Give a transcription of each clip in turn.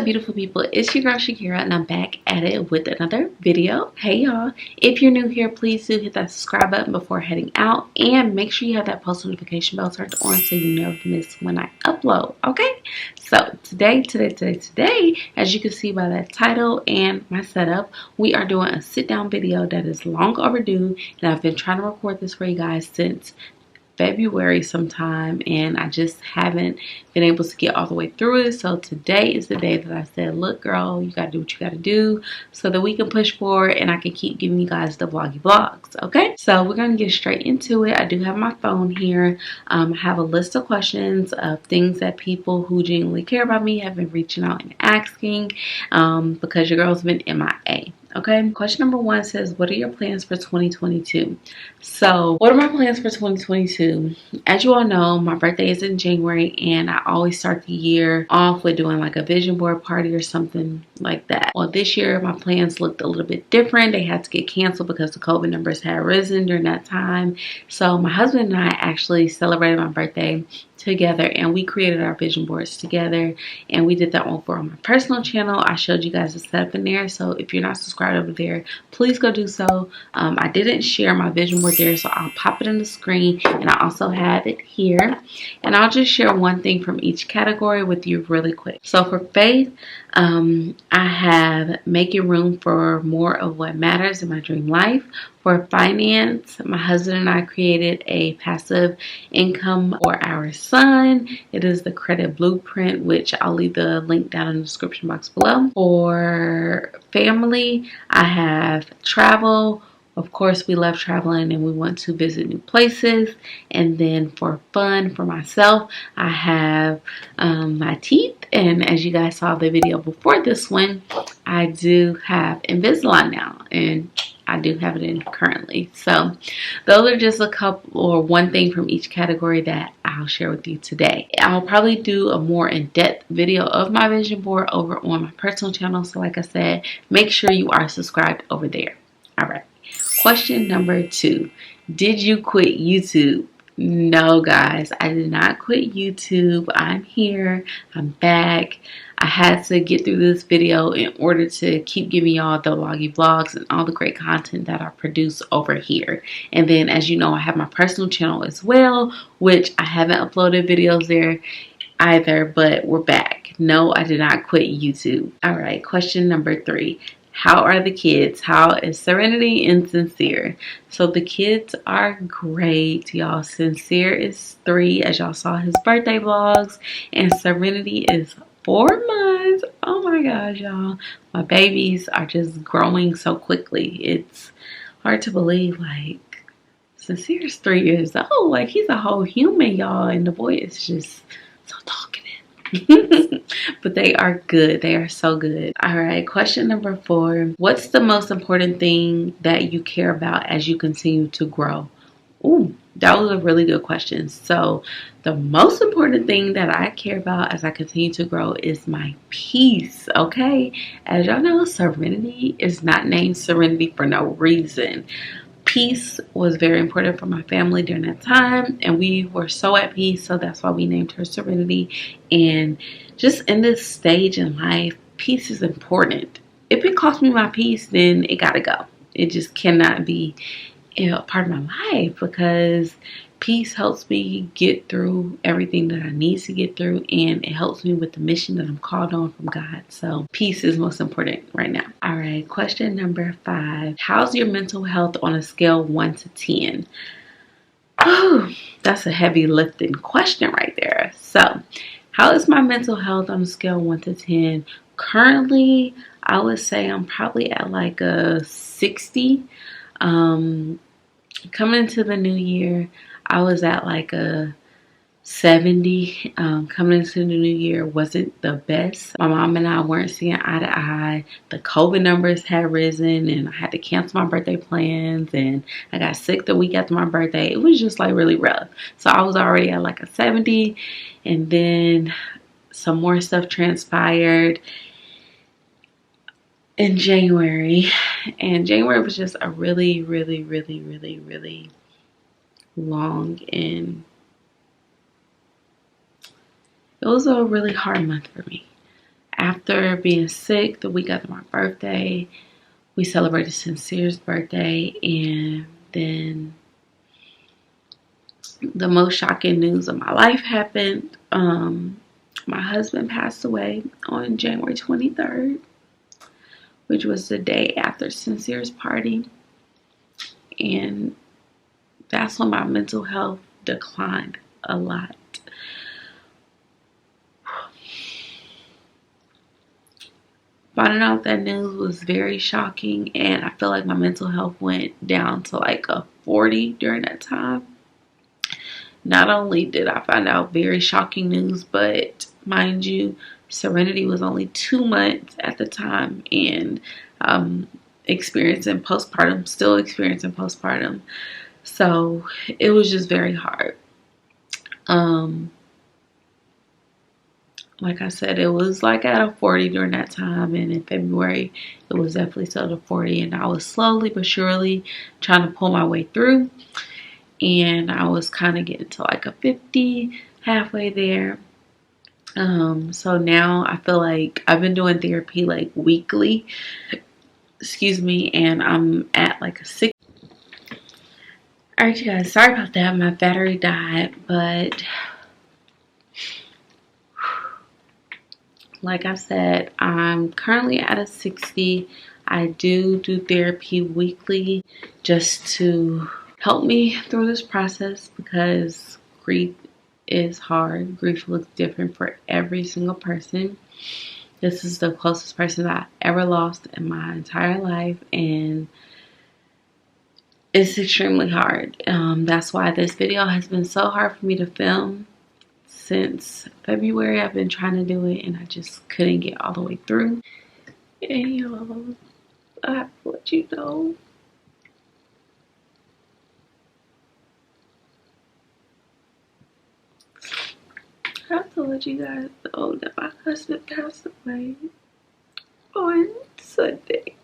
beautiful people? It's your girl Shakira and I'm back at it with another video. Hey y'all, if you're new here, please do hit that subscribe button before heading out and make sure you have that post notification bell turned on so you never miss when I upload. Okay, so today, as you can see by that title and my setup, we are doing a sit down video that is long overdue, and I've been trying to record this for you guys since February sometime, and I just haven't been able to get all the way through it. So today is the day that I said, look girl, you gotta do what you gotta do so that we can push forward and I can keep giving you guys the vloggy vlogs. Okay, so we're gonna get straight into it. I do have my phone here. I have a list of questions of things that people who genuinely care about me have been reaching out and asking, because your girl's been MIA. Okay, question number 1 says, what are your plans for 2022? So what are my plans for 2022? As you all know, my birthday is in January, and I always start the year off with doing like a vision board party or something like that. Well, this year my plans looked a little bit different. They had to get canceled because the COVID numbers had risen during that time. So my husband and I actually celebrated my birthday together, and we created our vision boards together, and we did that over on my personal channel. I showed you guys the setup in there, so if you're not subscribed over there, please go do so. I didn't share my vision board there, so I'll pop it on the screen, and I also have it here, and I'll just share one thing from each category with you really quick. So for faith, I have making room for more of what matters in my dream life. For finance, my husband and I created a passive income for our son. It is the credit blueprint, which I'll leave the link down in the description box below. For family, I have travel. Of course, we love traveling and we want to visit new places. And then for fun, for myself, I have my teeth. And as you guys saw the video before this one, I do have Invisalign now, and I do have it in currently. So those are just a couple or one thing from each category that I'll share with you today. I'll probably do a more in-depth video of my vision board over on my personal channel. So like I said, make sure you are subscribed over there. All right. Question number 2. Did you quit YouTube? No, guys, I did not quit YouTube. I'm here. I'm back. I had to get through this video in order to keep giving y'all the vloggy vlogs and all the great content that I produce over here. And then, as you know, I have my personal channel as well, which I haven't uploaded videos there either, but we're back. No, I did not quit YouTube. All right, question number 3. How are the kids? How is Serenity and Sincere? So the kids are great, y'all. Sincere is 3, as y'all saw his birthday vlogs, and Serenity is 4 months. Oh my gosh, y'all. My babies are just growing so quickly. It's hard to believe, like, Sincere is 3 years old. Like, he's a whole human, y'all, and the boy is just so talkative. But they are good. They are so good. All right, question number 4. What's the most important thing that you care about as you continue to grow? Ooh, that was a really good question. So the most important thing that I care about as I continue to grow is my peace. Okay, as y'all know, Serenity is not named Serenity for no reason. Peace was very important for my family during that time, and we were so at peace, so that's why we named her Serenity. And just in this stage in life, peace is important. If it costs me my peace, then it gotta go. It just cannot be a part of my life, because peace helps me get through everything that I need to get through, and it helps me with the mission that I'm called on from God. So peace is most important right now. All right, question number 5. How's your mental health on a scale 1 to 10? Oh, that's a heavy lifting question right there. So how is my mental health on a scale 1 to 10? Currently, I would say I'm probably at like a 60. Coming into the new year, I was at like a 70. Coming into the new year wasn't the best. My mom and I weren't seeing eye to eye. The COVID numbers had risen, and I had to cancel my birthday plans, and I got sick the week after my birthday. It was just like really rough. So I was already at like a 70, and then some more stuff transpired in January, and January was just a really long, and it was a really hard month for me. After being sick the week after my birthday, we celebrated Sincere's birthday, and then the most shocking news of my life happened. My husband passed away on January 23rd, which was the day after Sincere's party. And that's when my mental health declined a lot. Finding out that news was very shocking, and I feel like my mental health went down to like a 40 during that time. Not only did I find out very shocking news, but mind you, Serenity was only 2 months at the time, and experiencing postpartum, still experiencing postpartum. So it was just very hard. Like I said, it was like at a 40 during that time, and in February it was definitely still at a 40, and I was slowly but surely trying to pull my way through, and I was kind of getting to like a 50 halfway there. So now I feel like I've been doing therapy like weekly, and I'm at like a 6. Alright, you guys, sorry about that. My battery died, but like I said, I'm currently at a 60. I do therapy weekly just to help me through this process, because grief is hard. Grief looks different for every single person. This is the closest person I ever lost in my entire life, and it's extremely hard. That's why this video has been so hard for me to film. Since February, I've been trying to do it, and I just couldn't get all the way through. And y'all, I have to let you know. I have to let you guys know that my husband passed away on Sunday.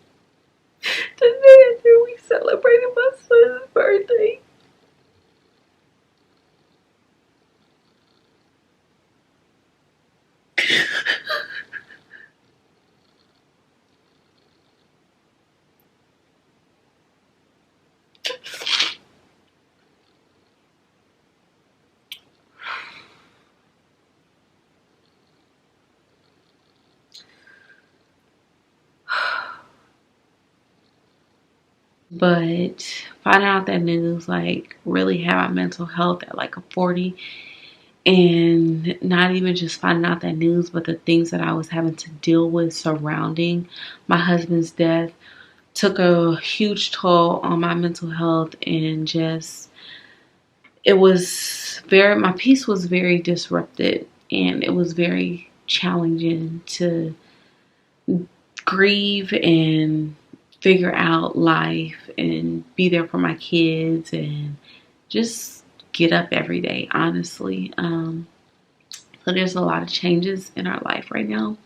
The day after we celebrated my son's birthday. But finding out that news like really had my mental health at like a 40, and not even just finding out that news, but the things that I was having to deal with surrounding my husband's death took a huge toll on my mental health, and just my peace was very disrupted, and it was very challenging to grieve and figure out life and be there for my kids and just get up every day, honestly. So there's a lot of changes in our life right now,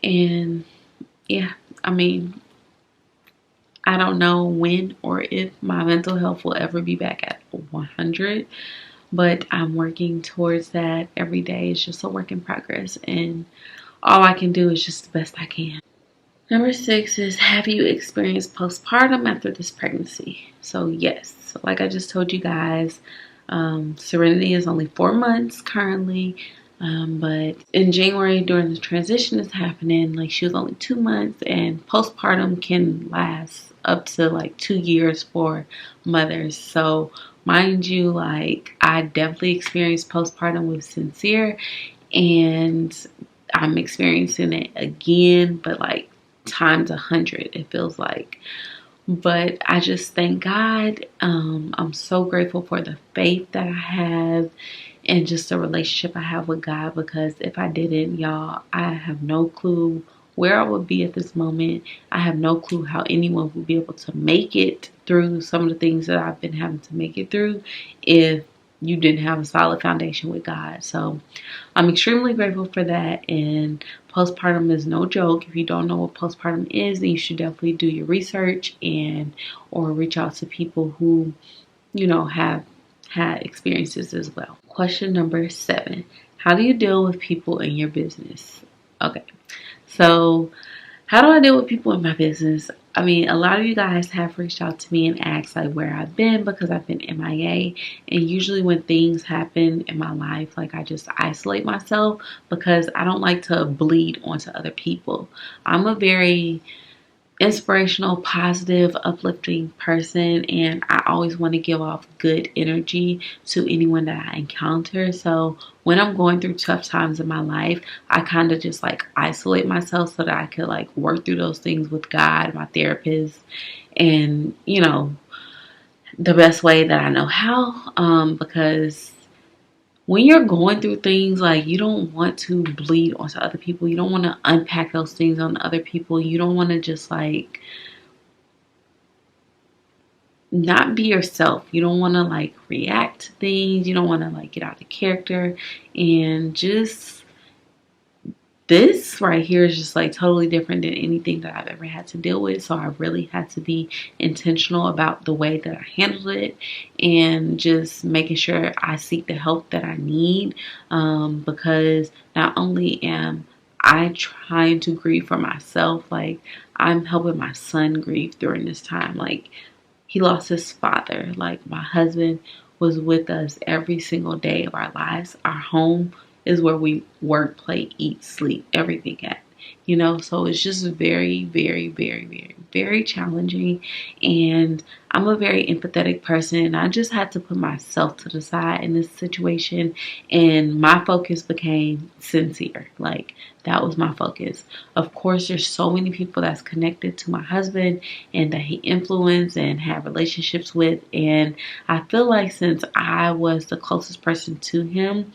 and yeah, I mean, I don't know when or if my mental health will ever be back at 100, but I'm working towards that every day. It's just a work in progress, and all I can do is just the best I can. Number 6 is, have you experienced postpartum after this pregnancy? So yes, like I just told you guys, Serenity is only 4 months currently, but in January during the transition is happening, like she was only 2 months, and postpartum can last up to like 2 years for mothers. So mind you, like I definitely experienced postpartum with Sincere, and I'm experiencing it again, but like times 100 it feels like. But I just thank God. I'm so grateful for the faith that I have and just the relationship I have with God, because if I didn't, y'all, I have no clue where I would be at this moment. I have no clue how anyone would be able to make it through some of the things that I've been having to make it through if you didn't have a solid foundation with God. So I'm extremely grateful for that. And postpartum is no joke. If you don't know what postpartum is, then you should definitely do your research or reach out to people who, you know, have had experiences as well. Question number 7. How do you deal with people in your business? Okay. So, how do I deal with people in my business? I mean, a lot of you guys have reached out to me and asked like where I've been because I've been MIA. And usually when things happen in my life, like I just isolate myself because I don't like to bleed onto other people. I'm a very inspirational, positive, uplifting person, and I always want to give off good energy to anyone that I encounter. So when I'm going through tough times in my life, I kind of just like isolate myself so that I could like work through those things with God, my therapist, and the best way that I know how, because when you're going through things, like, you don't want to bleed onto other people. You don't want to unpack those things on other people. You don't want to just like not be yourself. You don't want to like react to things. You don't want to like get out of character, and just this right here is just like totally different than anything that I've ever had to deal with. So I really had to be intentional about the way that I handled it, and just making sure I seek the help that I need, because not only am I trying to grieve for myself, like I'm helping my son grieve during this time. Like, he lost his father. Like, my husband was with us every single day of our lives. Our home is where we work, play, eat, sleep, everything at. So it's just very, very, very, very, very challenging. And I'm a very empathetic person. I just had to put myself to the side in this situation, and my focus became sincere. Like, that was my focus. Of course, there's so many people that's connected to my husband and that he influenced and had relationships with. And I feel like since I was the closest person to him,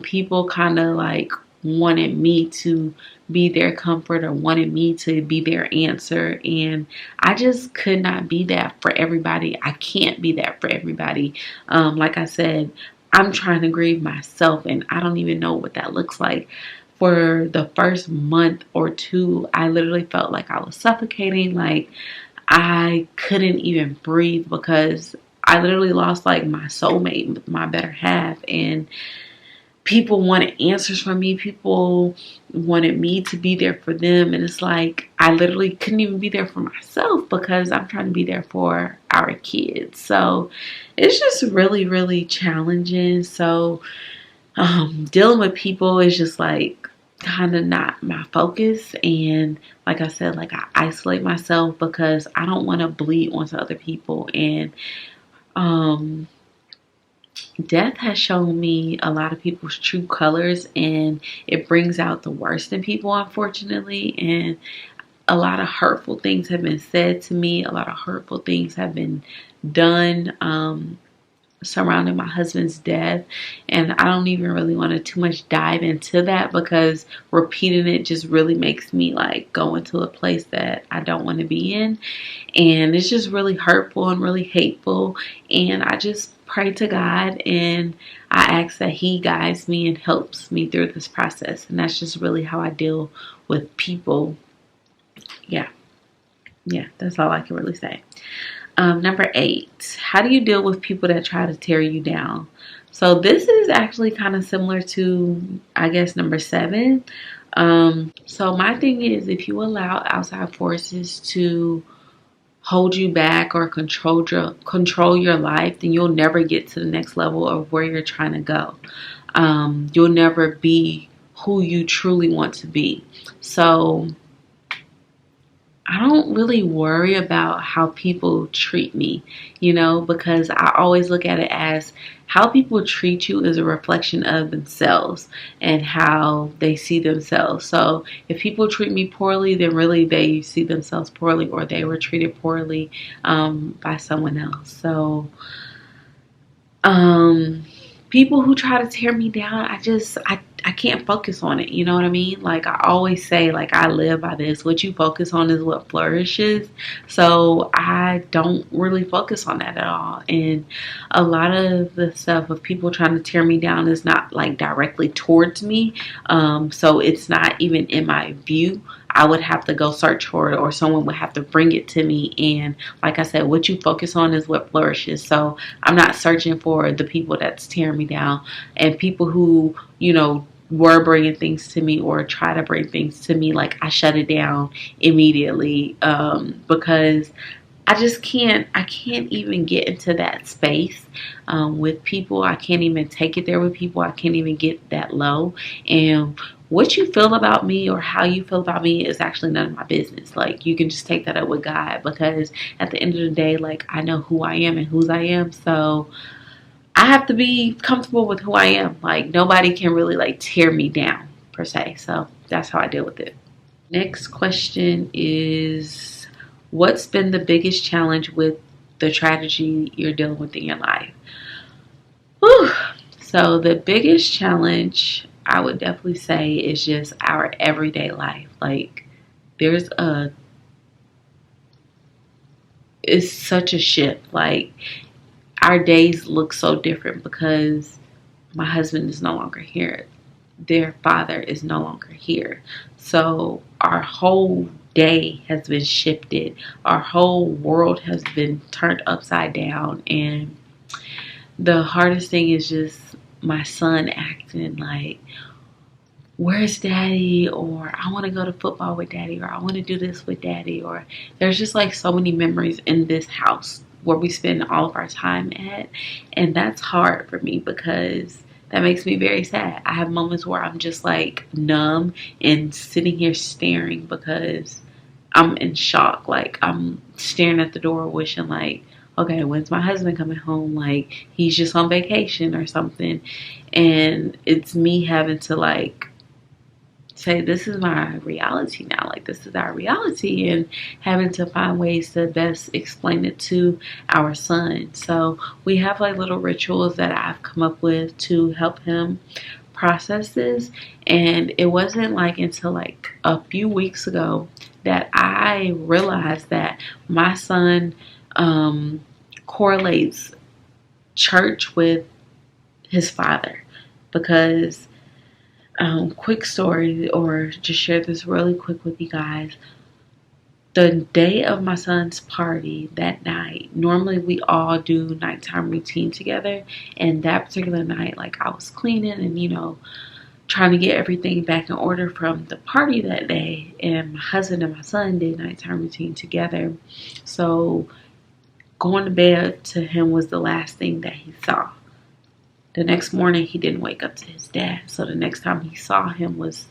people kind of like wanted me to be their comfort or wanted me to be their answer, and I just could not be that for everybody. I can't be that for everybody. Like I said, I'm trying to grieve myself, and I don't even know what that looks like. For the first month or two, I literally felt like I was suffocating. Like, I couldn't even breathe because I literally lost like my soulmate, my better half, and people wanted answers from me. People wanted me to be there for them. And it's like, I literally couldn't even be there for myself because I'm trying to be there for our kids. So it's just really, really challenging. So dealing with people is just like kind of not my focus. And like I said, like I isolate myself because I don't want to bleed onto other people. And death has shown me a lot of people's true colors, and it brings out the worst in people, unfortunately. And a lot of hurtful things have been said to me. A lot of hurtful things have been done surrounding my husband's death. And I don't even really want to too much dive into that because repeating it just really makes me like go into a place that I don't want to be in. And it's just really hurtful and really hateful. And I just pray to God, and I ask that He guides me and helps me through this process. And that's just really how I deal with people. Yeah, that's all I can really say. Number 8, how do you deal with people that try to tear you down? So this is actually kind of similar to, I guess, number 7. So my thing is, if you allow outside forces to hold you back or control your life, then you'll never get to the next level of where you're trying to go. You'll never be who you truly want to be. So I don't really worry about how people treat me, because I always look at it as how people treat you is a reflection of themselves and how they see themselves. So if people treat me poorly, then really they see themselves poorly, or they were treated poorly by someone else. So people who try to tear me down, I can't focus on it. You know what I mean? Like I always say, like I live by this. What you focus on is what flourishes. So I don't really focus on that at all. And a lot of the stuff of people trying to tear me down is not like directly towards me. So it's not even in my view. I would have to go search for it, or someone would have to bring it to me. And like I said, what you focus on is what flourishes. So I'm not searching for the people that's tearing me down, and people who, were bringing things to me or try to bring things to me, like I shut it down immediately, because I can't even get into that space with people. I can't even take it there with people. I can't even get that low. And what you feel about me or how you feel about me is actually none of my business. Like, you can just take that up with God, because at the end of the day, like, I know who I am and whose I am. So I have to be comfortable with who I am. Like, nobody can really like tear me down per se. So that's how I deal with it. Next question is, what's been the biggest challenge with the tragedy you're dealing with in your life? Whew. So the biggest challenge I would definitely say is just our everyday life. Like, there's a it's such a shift. Like, our days look so different because my husband is no longer here. Their father is no longer here. So our whole day has been shifted. Our whole world has been turned upside down. And the hardest thing is just my son acting like, where's daddy? Or I want to go to football with daddy, or I want to do this with daddy. Or there's just like so many memories in this house where we spend all of our time at. And that's hard for me because that makes me very sad. I have moments where I'm just like numb and sitting here staring because I'm in shock. Like, I'm staring at the door wishing like, okay, when's my husband coming home? Like, he's just on vacation or something. And it's me having to like say, this is my reality now. Like, this is our reality, and having to find ways to best explain it to our son. So we have like little rituals that I've come up with to help him process this. And it wasn't like until like a few weeks ago that I realized that my son correlates church with his father. Because quick story, or just share this really quick with you guys. The day of my son's party, that night, normally we all do nighttime routine together. And that particular night, like, I was cleaning and, trying to get everything back in order from the party that day. And my husband and my son did nighttime routine together. So going to bed to him was the last thing that he saw. The next morning, he didn't wake up to his dad. So the next time he saw him was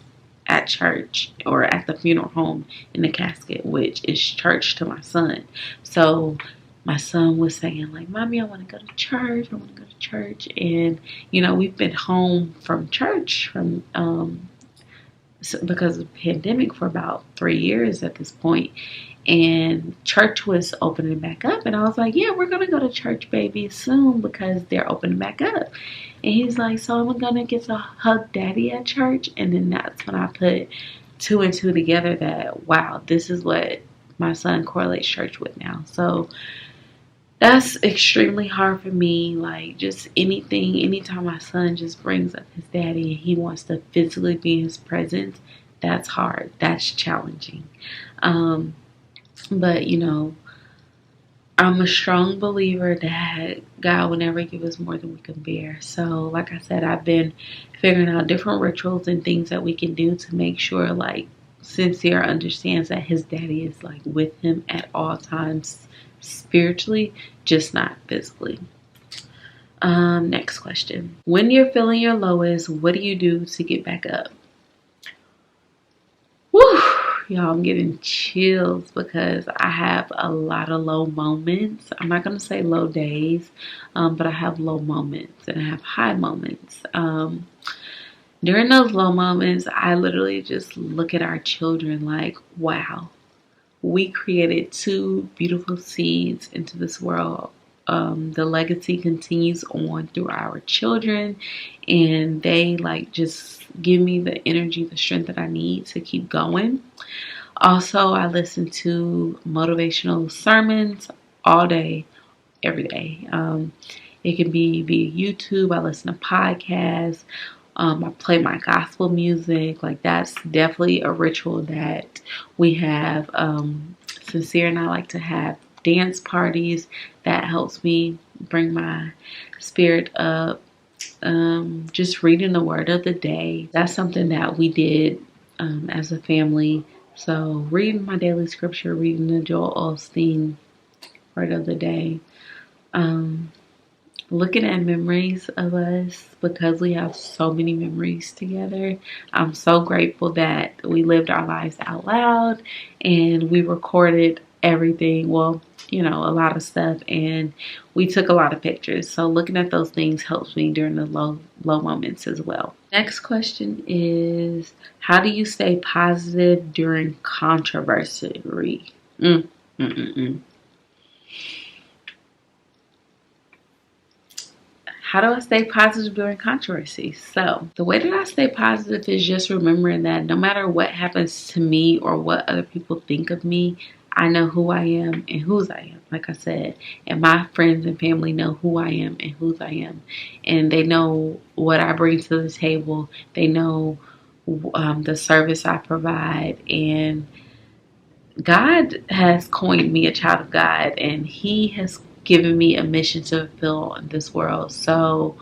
at church, or at the funeral home in the casket, which is church to my son. So my son was saying like, Mommy, I want to go to church. I want to go to church. And, we've been home from church because of the pandemic for about 3 years at this point. And church was opening back up. And I was like, yeah, we're going to go to church, baby, soon, because they're opening back up. And he's like, so I'm going to get to hug daddy at church. And then that's when I put 2 and 2 together that, wow, this is what my son correlates church with now. So that's extremely hard for me. Like, just anytime my son just brings up his daddy and he wants to physically be in his presence, that's hard. That's challenging. But, I'm a strong believer that God will never give us more than we can bear. So, like I said, I've been figuring out different rituals and things that we can do to make sure, like, Sincere understands that his daddy is, like, with him at all times spiritually, just not physically. Next question. When you're feeling your lowest, what do you do to get back up? Woo! Y'all, I'm getting chills because I have a lot of low moments. I'm not going to say low days, but I have low moments and I have high moments. During those low moments, I literally just look at our children like, wow, we created 2 beautiful seeds into this world. The legacy continues on through our children, and they like just give me the energy, the strength that I need to keep going. Also, I listen to motivational sermons all day, every day. It can be via YouTube. I listen to podcasts. I play my gospel music. Like, that's definitely a ritual that we have. Sincere and I like to have dance parties. That helps me bring my spirit up. just reading the word of the day. That's something that we did as a family. So reading my daily scripture, reading the Joel Osteen word of the day. Looking at memories of us, because we have so many memories together. I'm so grateful that we lived our lives out loud and we recorded everything. Well, you know, a lot of stuff, and we took a lot of pictures. So looking at those things helps me during the low moments as well. Next question is, how do you stay positive during controversy? How do I stay positive during controversy? So the way that I stay positive is just remembering that no matter what happens to me or what other people think of me, I know who I am and whose I am, like I said. And my friends and family know who I am and whose I am. And they know what I bring to the table. They know the service I provide. And God has coined me a child of God, and He has given me a mission to fulfill in this world. So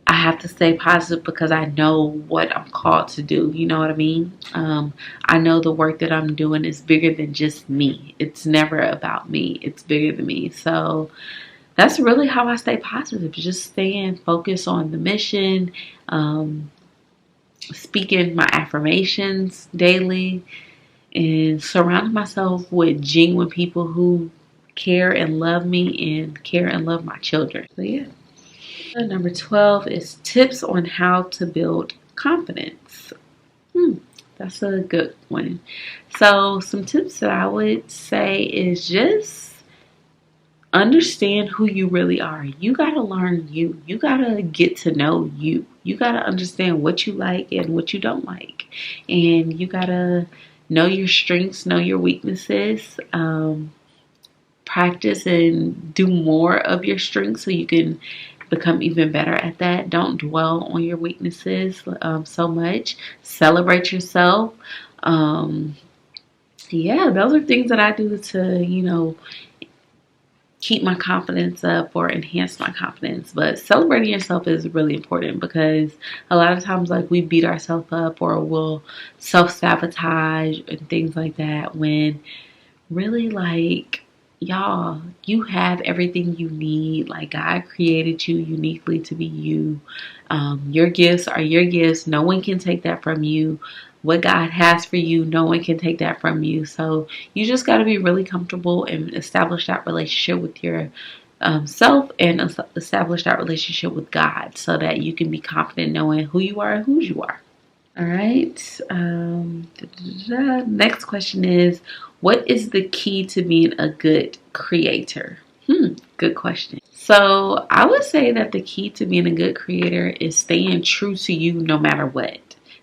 I have to stay positive because I know what I'm called to do. You know what I mean? I know the work that I'm doing is bigger than just me. It's never about me. It's bigger than me. So that's really how I stay positive. Just staying focused on the mission, speaking my affirmations daily, and surrounding myself with genuine people who care and love me and care and love my children. So yeah. Number 12 is tips on how to build confidence. That's a good one. So some tips that I would say is just understand who you really are. You got to learn you. You got to get to know you. You got to understand what you like and what you don't like. And you got to know your strengths, know your weaknesses. Practice and do more of your strengths so you can become even better at that. Don't dwell on your weaknesses so much. Celebrate yourself. Yeah, those are things that I do to, keep my confidence up or enhance my confidence. But celebrating yourself is really important, because a lot of times, like, we beat ourselves up or we'll self-sabotage and things like that, when really, like, y'all, you have everything you need. Like, God created you uniquely to be you. Your gifts are your gifts. No one can take that from you. What God has for you, no one can take that from you. So you just got to be really comfortable and establish that relationship with your self, and establish that relationship with God, so that you can be confident knowing who you are and whose you are. All right. Next question is, what is the key to being a good creator? Good question. So I would say that the key to being a good creator is staying true to you no matter what.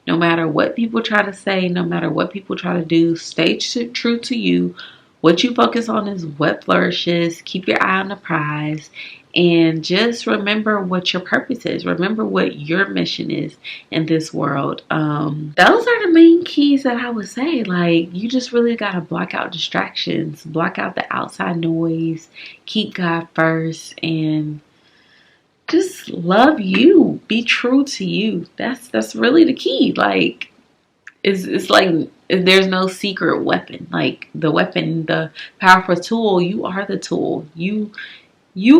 No matter what people try to say, no matter what people try to do, stay true to you. What you focus on is what flourishes. Keep your eye on the prize. And just remember what your purpose is. Remember what your mission is in this world. Those are the main keys that I would say. Like, you just really got to block out distractions. Block out the outside noise. Keep God first. And just love you. Be true to you. That's really the key. Like, it's like there's no secret weapon. Like, the weapon, the powerful tool, you are the tool. You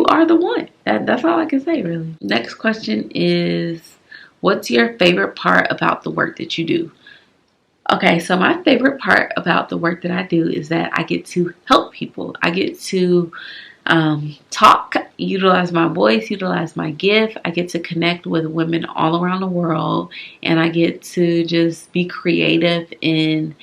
are the one. That's all I can say, really. Next question is, what's your favorite part about the work that you do? Okay, so my favorite part about the work that I do is that I get to help people. I get to talk, utilize my voice, utilize my gift. I get to connect with women all around the world, and I get to just be creative in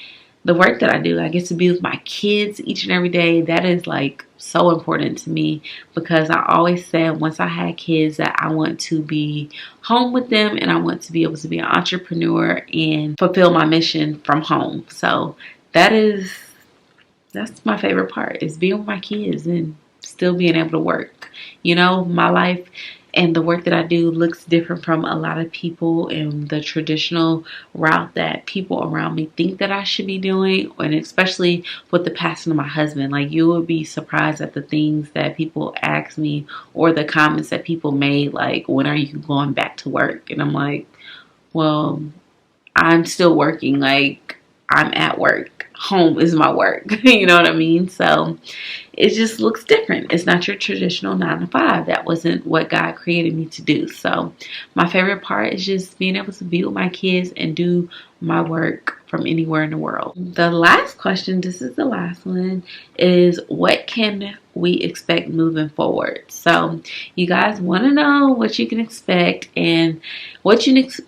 the work that I do. I get to be with my kids each and every day. That is, like, so important to me, because I always said once I had kids that I want to be home with them, and I want to be able to be an entrepreneur and fulfill my mission from home. So that's my favorite part, is being with my kids and still being able to work. My life and the work that I do looks different from a lot of people in the traditional route that people around me think that I should be doing, and especially with the passing of my husband. Like, you would be surprised at the things that people ask me or the comments that people made, like, when are you going back to work? And I'm like, well, I'm still working. Like, I'm at work. Home is my work. You know what I mean? So it just looks different. It's not your traditional 9 to 5. That wasn't what God created me to do. So my favorite part is just being able to be with my kids and do my work from anywhere in the world. The last question, this is the last one, is what can we expect moving forward? So you guys want to know what you can expect and what you can't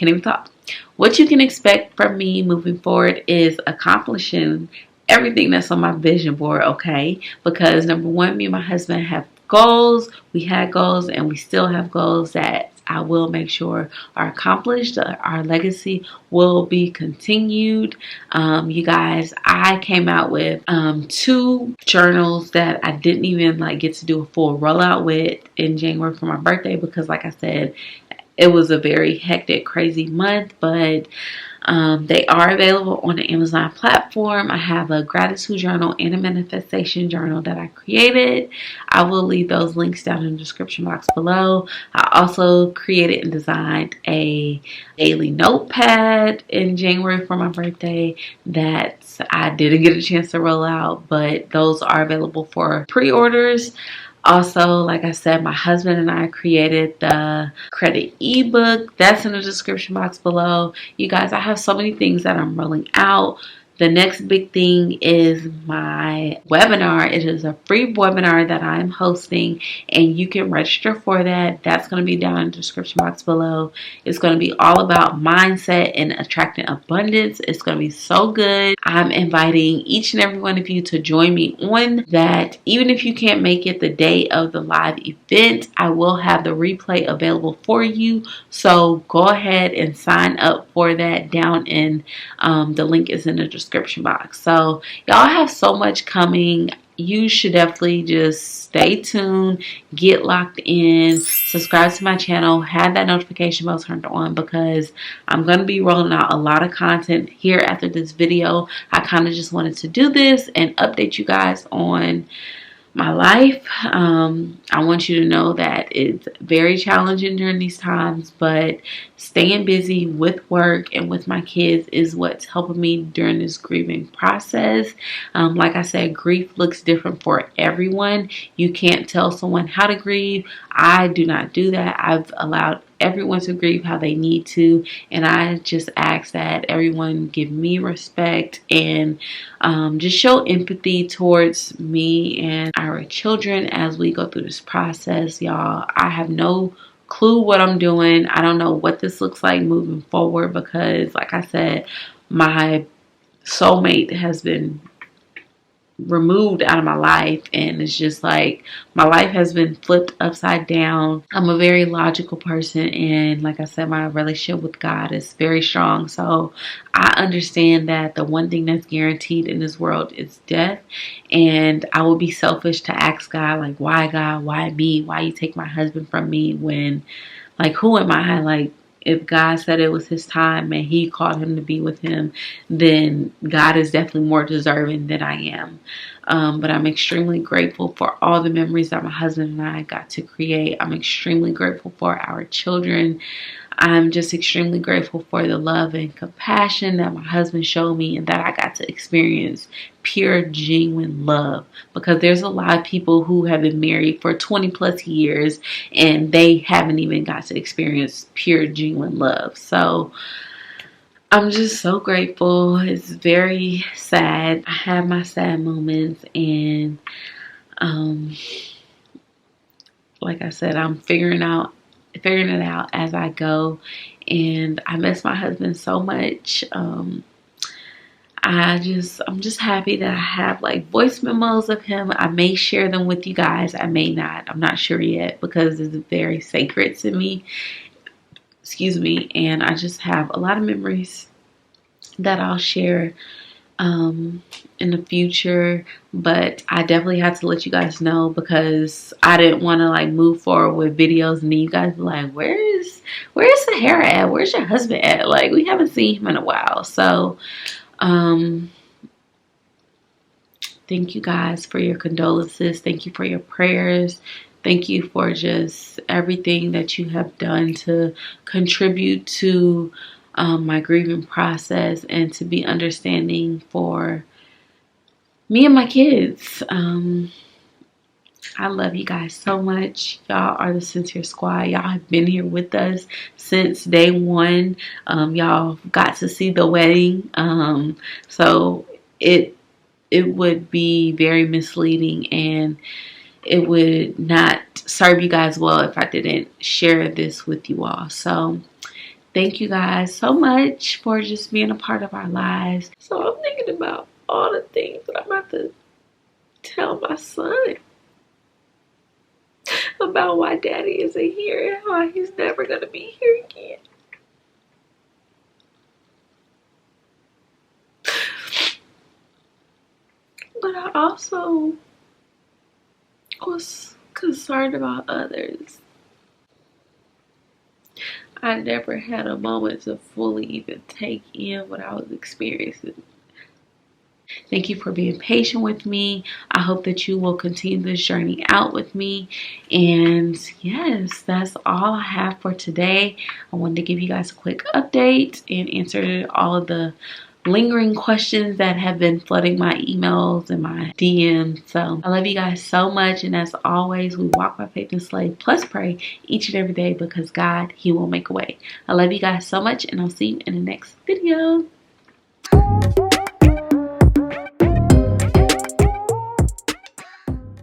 even talk. What you can expect from me moving forward is accomplishing everything that's on my vision board, okay? Because number one, me and my husband have goals. We had goals and we still have goals that I will make sure are accomplished. Our legacy will be continued. You guys, I came out with 2 journals that I didn't even get to do a full rollout with in January for my birthday because, like I said, it was a very hectic, crazy month, but they are available on the Amazon platform. I have a gratitude journal and a manifestation journal that I created. I will leave those links down in the description box below. I also created and designed a daily notepad in January for my birthday that I didn't get a chance to roll out, but those are available for pre-orders. Also, like I said, my husband and I created the credit ebook. That's in the description box below. You guys, I have so many things that I'm rolling out. The next big thing is my webinar. It is a free webinar that I'm hosting, and you can register for that. That's going to be down in the description box below. It's going to be all about mindset and attracting abundance. It's going to be so good. I'm inviting each and every one of you to join me on that. Even if you can't make it the day of the live event, I will have the replay available for you. So go ahead and sign up for that down in the link is in the description box. So y'all have so much coming. You should definitely just stay tuned, get locked in, subscribe to my channel, have that notification bell turned on, because I'm going to be rolling out a lot of content here after this video. I kind of just wanted to do this and update you guys on my life. I want you to know that it's very challenging during these times, but staying busy with work and with my kids is what's helping me during this grieving process. Like I said, grief looks different for everyone. You can't tell someone how to grieve. I do not do that. I've allowed everyone to grieve how they need to, and I just ask that everyone give me respect and just show empathy towards me and our children as we go through this process. Y'all, I have no clue what I'm doing. I don't know what this looks like moving forward because, like I said, my soulmate has been removed out of my life, and it's just like my life has been flipped upside down. I'm a very logical person, and like I said, my relationship with God is very strong. So I understand that the one thing that's guaranteed in this world is death, and I would be selfish to ask God, like, why God, why me, why you take my husband from me, when, like, who am I? Like, if God said it was his time and he called him to be with him, then God is definitely more deserving than I am. But I'm extremely grateful for all the memories that my husband and I got to create. I'm extremely grateful for our children. I'm just extremely grateful for the love and compassion that my husband showed me, and that I got to experience pure, genuine love. Because there's a lot of people who have been married for 20 plus years and they haven't even got to experience pure, genuine love. So I'm just so grateful. It's very sad. I have my sad moments, and like I said, I'm figuring it out as I go, and I miss my husband so much. I'm just happy that I have like voice memos of him. I may share them with you guys. I may not. I'm not sure yet because it's very sacred to me. Excuse me. And I just have a lot of memories that I'll share in the future, but I definitely had to let you guys know because I didn't want to like move forward with videos and then you guys be like, where's SHAKERA at? Where's your husband at? Like, we haven't seen him in a while. So thank you guys for your condolences. Thank you for your prayers. Thank you for just everything that you have done to contribute to my grieving process and to be understanding for me and my kids. I love you guys so much. Y'all are the Sincere Squad. Y'all have been here with us since day one. Y'all got to see the wedding. So it would be very misleading and it would not serve you guys well if I didn't share this with you all. So thank you guys so much for just being a part of our lives. So I'm thinking about all the things that I'm about to tell my son about why daddy isn't here and why he's never going to be here again. But I also was concerned about others. I never had a moment to fully even take in what I was experiencing. Thank you for being patient with me. I hope that you will continue this journey out with me. And yes, that's all I have for today. I wanted to give you guys a quick update and answer all of the lingering questions that have been flooding my emails and my DMs. So I love you guys so much. And as always, we walk by faith and slay plus pray each and every day because God, He will make a way. I love you guys so much and I'll see you in the next video.